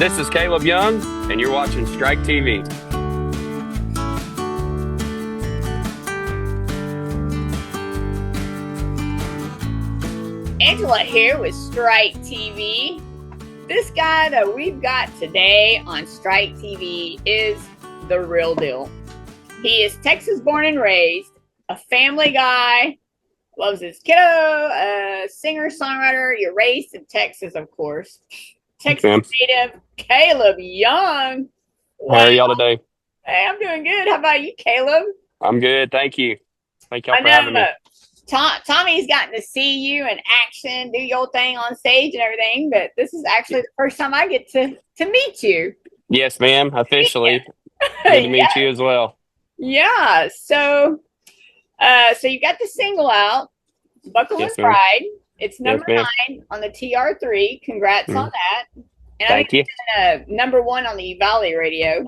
This is Caleb Young, and you're watching Strike TV. Angela here with Strike TV. This guy that we've got today on Strike TV is the real deal. He is Texas born and raised, a family guy, loves his kiddo, a singer-songwriter. You're raised in Texas, of course. Texas native Caleb Young. Wow. How are y'all today? Hey, I'm doing good. How about you, Caleb? I'm good. Thank you. Thank y'all for having me. Tommy's gotten to see you in action, do your thing on stage and everything, but this is actually the first time I get to meet you. Yes, ma'am. Officially. Good to meet you as well. Yeah. So you got the single out, Buckle and Pride. It's number 9 on the TR3. Congrats on that. And Thank you. It's number 1 on the Valley Radio.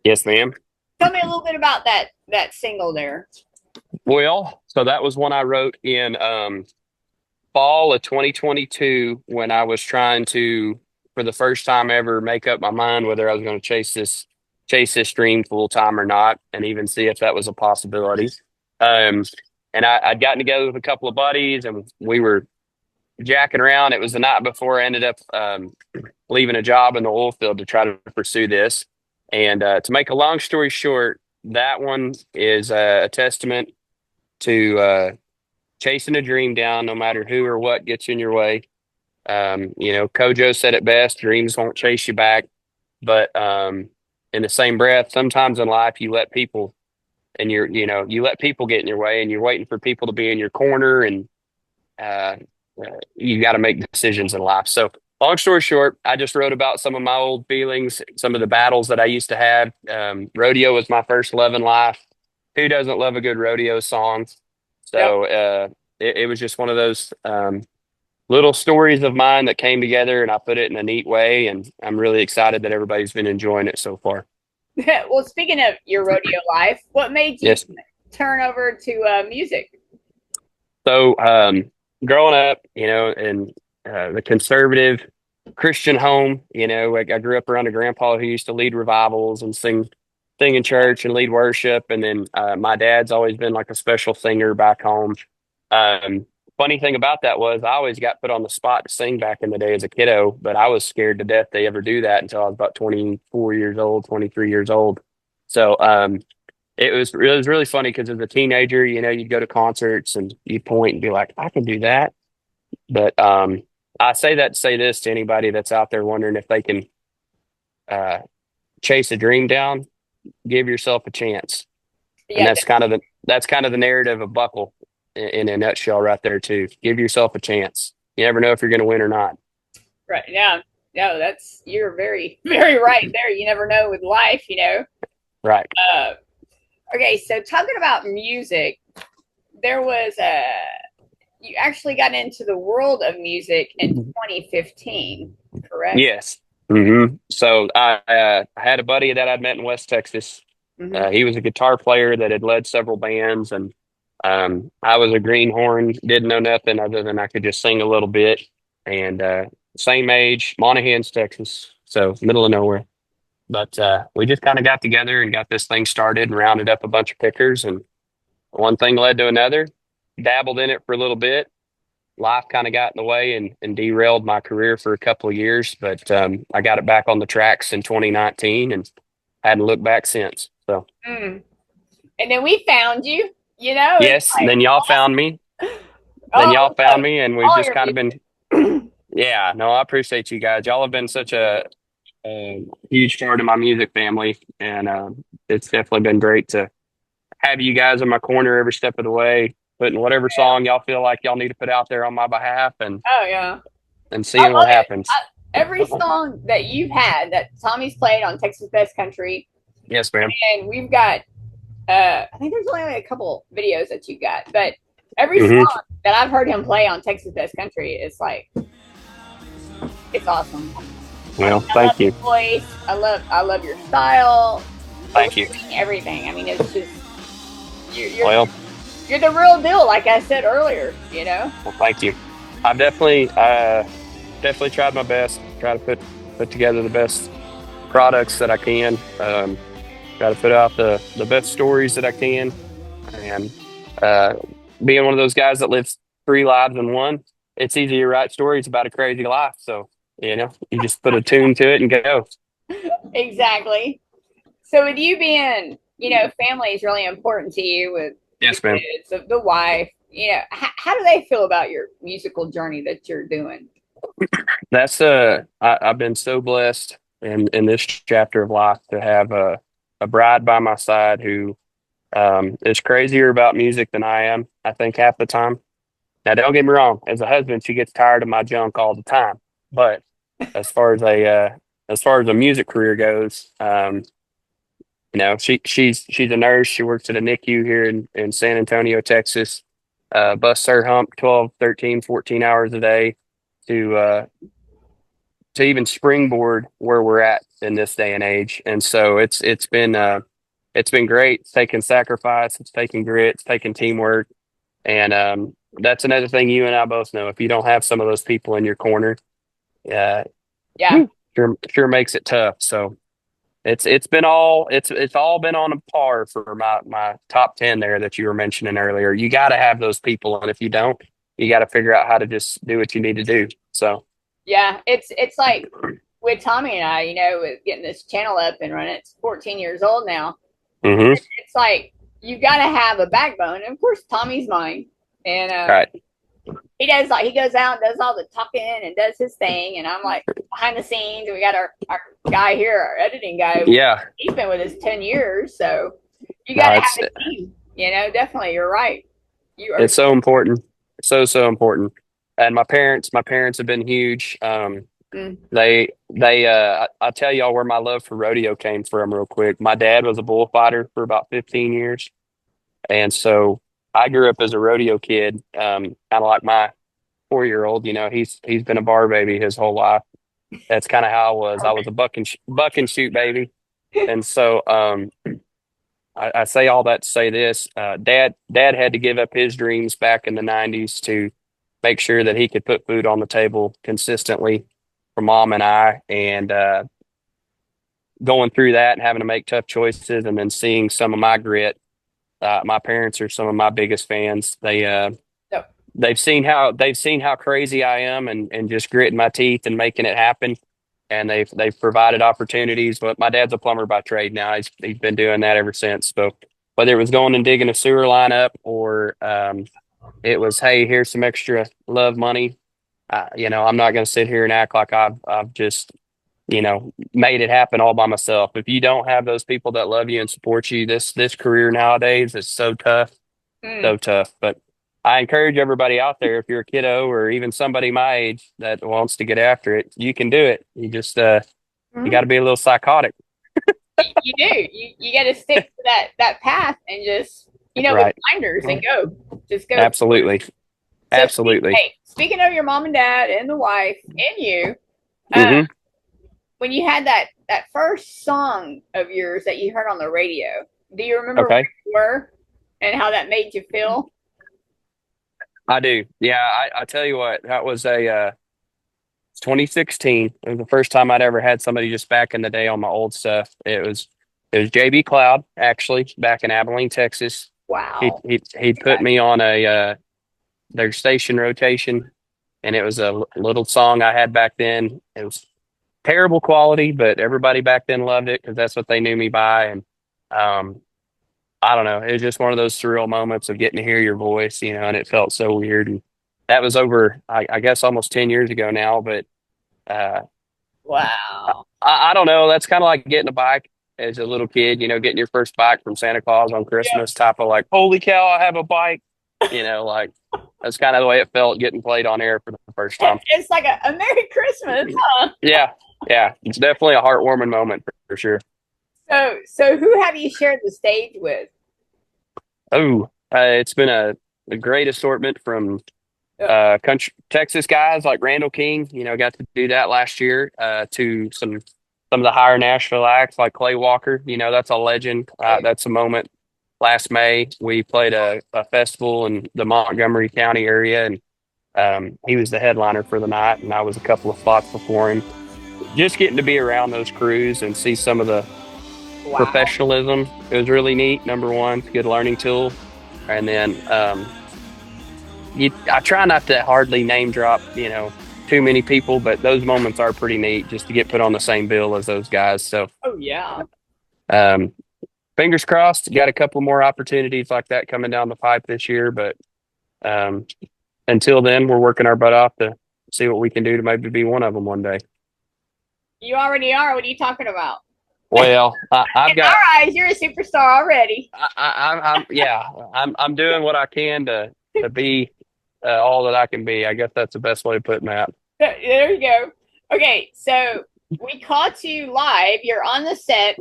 Yes, ma'am. Tell me a little bit about that single there. Well, so that was one I wrote in fall of 2022 when I was trying to, for the first time ever, make up my mind whether I was going to chase this dream full time or not, and even see if that was a possibility. And I'd gotten together with a couple of buddies, and we were jacking around. It was the night before I ended up leaving a job in the oil field to try to pursue this. And to make a long story short, that one is a testament to chasing a dream down, no matter who or what gets in your way. Kojo said it best: dreams won't chase you back. But in the same breath, sometimes in life you let people, and you let people get in your way, and you're waiting for people to be in your corner, and you got to make decisions in life. So long story short, I just wrote about some of my old feelings, some of the battles that I used to have. Rodeo was my first love in life. Who doesn't love a good rodeo song? So it was just one of those little stories of mine that came together, and I put it in a neat way. And I'm really excited that everybody's been enjoying it so far. Well, speaking of your rodeo life, what made you turn over to music? So growing up, in the conservative Christian home, I grew up around a grandpa who used to lead revivals and sing in church and lead worship. And then my dad's always been like a special singer back home. Funny thing about that was I always got put on the spot to sing back in the day as a kiddo, but I was scared to death to ever do that until I was about 24 years old, 23 years old. So it was really funny because as a teenager, you'd go to concerts and you'd point and be like, I can do that. But I say that to say this to anybody that's out there wondering if they can chase a dream down. Give yourself a chance. And that's kind of the narrative of Buckle in a nutshell right there too. Give yourself a chance. You never know if you're going to win or not. Right. Yeah. No, you're very, very right there. You never know with life, Right. Okay. So talking about music, there was you actually got into the world of music in 2015, correct? Yes. Mm-hmm. So I had a buddy that I'd met in West Texas. Mm-hmm. He was a guitar player that had led several bands, and I was a greenhorn, didn't know nothing other than I could just sing a little bit. And same age, Monahans, Texas, so middle of nowhere. But we just kind of got together and got this thing started and rounded up a bunch of pickers, and one thing led to another. Dabbled in it for a little bit. Life kind of got in the way and derailed my career for a couple of years, but I got it back on the tracks in 2019 and hadn't looked back since. So, and then we found you, Yes, and then y'all found me. And we've just kind of been. Yeah, no, I appreciate you guys. Y'all have been such a huge part of my music family, and it's definitely been great to have you guys in my corner every step of the way, putting whatever song y'all feel like y'all need to put out there on my behalf, and seeing what happens. Every song that you've had that Tommy's played on Texas Best Country. Yes, ma'am. And we've got, I think there's only a couple videos that you got, but every song that I've heard him play on Texas Best Country is like, it's awesome. Well, thank you. Voice. I love your style. Thank you. Everything. I mean, it's just you're the real deal, like I said earlier. Well, thank you. I've definitely tried my best. Try to put put together the best products that I can. Got to put out the best stories that I can, and uh, being one of those guys that lives three lives in one, it's easy to write stories about a crazy life. So you just put a tune to it and go. Exactly. So with you being, family is really important to you with the Yes, ma'am. kids, the wife. How do they feel about your musical journey that you're doing? That's I've been so blessed in this chapter of life to have a bride by my side who is crazier about music than I am, I think half the time. Now, don't get me wrong, as a husband, she gets tired of my junk all the time. But as far as a music career goes, she's a nurse. She works at a NICU here in San Antonio, Texas. Busts her hump 12, 13, 14 hours a day to to even springboard where we're at in this day and age. And so it's been great. It's taken sacrifice, it's taken grit, it's taken teamwork. And that's another thing you and I both know. If you don't have some of those people in your corner, uh, Yeah. whew, sure makes it tough. So it's all been on a par for my top 10 there that you were mentioning earlier. You got to have those people, and if you don't, you got to figure out how to just do what you need to do. So Yeah. It's like with Tommy and I, with getting this channel up and running. It's 14 years old now. hmm It's like you got to have a backbone. And of course, Tommy's mine, and right, he goes out and does all the talking and does his thing, and I'm like behind the scenes. And we got our guy here, our editing guy. yeah, He's been with us 10 years, so you got no, to have a team. Definitely, you're right. You are. it's so important, so important. And my parents have been huge. Mm, I'll tell y'all where my love for rodeo came from real quick. My dad was a bullfighter for about 15 years. And so I grew up as a rodeo kid, kind of like my 4-year-old. He's been a bar baby his whole life. That's kind of how I was. I was a buck and shoot baby. And so I say all that to say this: Dad had to give up his dreams back in the '90s to make sure that he could put food on the table consistently for Mom and I. And going through that and having to make tough choices, and then seeing some of my grit. My parents are some of my biggest fans. so, They've seen how crazy I am, and just gritting my teeth and making it happen. And they've provided opportunities. But my dad's a plumber by trade now. He's been doing that ever since. So whether it was going and digging a sewer line up, or it was, hey, here's some extra love money. I'm not going to sit here and act like I've just made it happen all by myself. If you don't have those people that love you and support you, this career nowadays is so tough, mm, so tough. But I encourage everybody out there, if you're a kiddo or even somebody my age that wants to get after it, you can do it. You just you got mm. to be a little psychotic, You do. You got to stick to that path and just with right? blinders and go. Just go. Absolutely, So absolutely. hey, speaking of your mom and dad and the wife and you, uh, hmm when you had that first song of yours that you heard on the radio, do you remember where Okay, you were and how that made you feel? I do. Yeah, I tell you what, that was a 2016. It was the first time I'd ever had somebody just back in the day on my old stuff. It was JB Cloud, actually, back in Abilene, Texas. He Wow. he he put me on a their station rotation, and it was a little song I had back then. It was terrible quality, but everybody back then loved it because that's what they knew me by. And um, I don't know, it was just one of those surreal moments of getting to hear your voice, and it felt so weird. And that was over, I guess, almost 10 years ago now. But uh, Wow. I don't know. That's kind of like getting a bike as a little kid, getting your first bike from Santa Claus on Yeah. Christmas, type of like, holy cow, I have a bike. Like that's kind of the way it felt getting played on air for the first time. It's like a Merry Christmas, huh? Yeah, yeah, it's definitely a heartwarming moment for sure. So who have you shared the stage with? Oh, it's been a great assortment from Uh, country Texas guys like Randall King. Got to do that last year. To some of the higher Nashville acts like Clay Walker. That's a legend. That's a moment. Last May, we played a festival in the Montgomery County area, and he was the headliner for the night, and I was a couple of spots before him. just getting to be around those crews and see some of the Wow. professionalism. It was really neat. Number one, it's a good learning tool. And then I try not to hardly name drop, too many people, but those moments are pretty neat just to get put on the same bill as those guys. So Oh yeah. um, fingers crossed, got a couple more opportunities like that coming down the pipe this year. But um, until then, we're working our butt off to see what we can do to maybe be one of them one day. You already are. What are you talking about? Well, I've In got our eyes, you're a superstar already. yeah, I'm doing what I can to be all that I can be. I guess that's the best way of putting that. There you go. Okay, so we caught you live. You're on the set.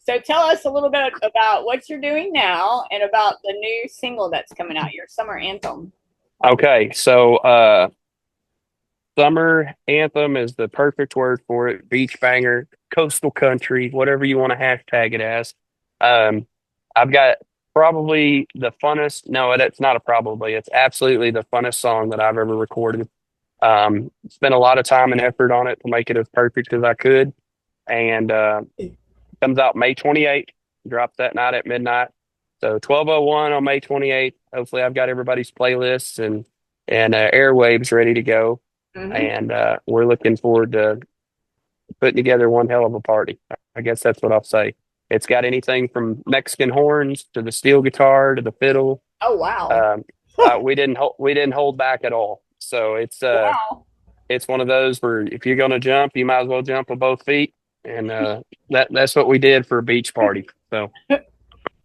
So tell us a little bit about what you're doing now and about the new single that's coming out, your summer anthem. Okay, so summer anthem is the perfect word for it. Beach banger, coastal country, whatever you want to hashtag it as. Um, I've got probably the funnest. No, it's not a probably. It's absolutely the funnest song that I've ever recorded. Spent a lot of time and effort on it to make it as perfect as I could, and comes out May 28th. Drops that night at midnight. So 12:01 on May 28th. Hopefully, I've got everybody's playlists and airwaves ready to go, Mm-hmm. and we're looking forward to putting together one hell of a party. I guess that's what I'll say. It's got anything from Mexican horns to the steel guitar to the fiddle. Oh wow. Um, we didn't hold back at all. So Wow. it's one of those where if you're going to jump, you might as well jump with both feet, and that's what we did for a beach party. So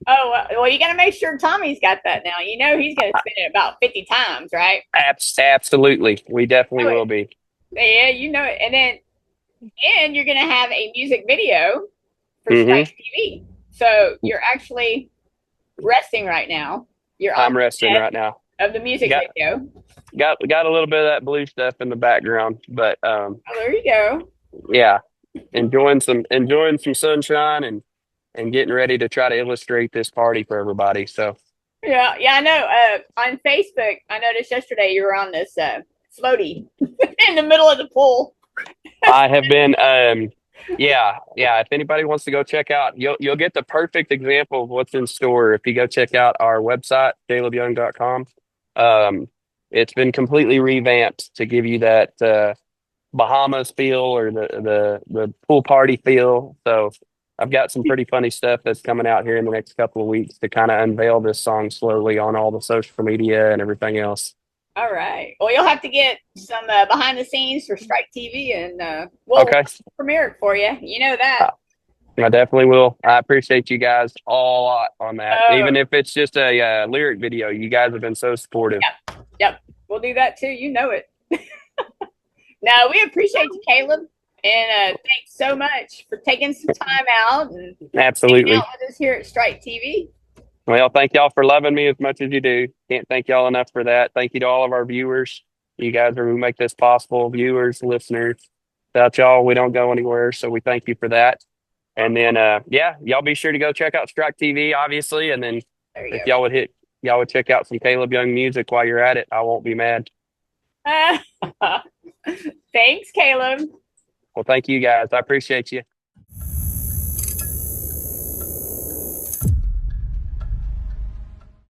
Oh well, you got to make sure Tommy's got that now. You know he's going to spin it about 50 times, right? absolutely, we definitely Oh, will be. yeah, you know it. And you're going to have a music video for Hmm. Strike TV. So you're actually resting right now. You're on I'm the resting set right now. of the music Got video. got a little bit of that blue stuff in the background, but Oh, there you go. yeah, enjoying some sunshine and getting ready to try to illustrate this party for everybody. So Yeah, yeah, I know. On Facebook, I noticed yesterday you were on this floaty in the middle of the pool. I have been yeah. If anybody wants to go check out, you'll get the perfect example of what's in store if you go check out our website, calebyoung.com. Um, it's been completely revamped to give you that Bahamas feel or the pool party feel. So I've got some pretty funny stuff that's coming out here in the next couple of weeks to kind of unveil this song slowly on all the social media and everything else. All right. Well, you'll have to get some behind the scenes for Strike TV, and we'll Okay. premiere it for you. You know that. I I definitely will. I appreciate you guys a lot on that. Oh, Even if it's just a lyric video, you guys have been so supportive. yep, yep. We'll do that too. You know it. No, we appreciate you, Caleb, and thanks so much for taking some time out and hanging out Absolutely. with us here at Strike TV. Well, thank y'all for loving me as much as you do. Can't thank y'all enough for that. Thank you to all of our viewers. You guys are who make this possible. Viewers, listeners. Without y'all, we don't go anywhere. So we thank you for that. And then, yeah, y'all be sure to go check out Strike TV, obviously. And then There if you y'all would check out some Caleb Young music while you're at it, I won't be mad. go. Thanks, Caleb. Well, thank you guys. I appreciate you.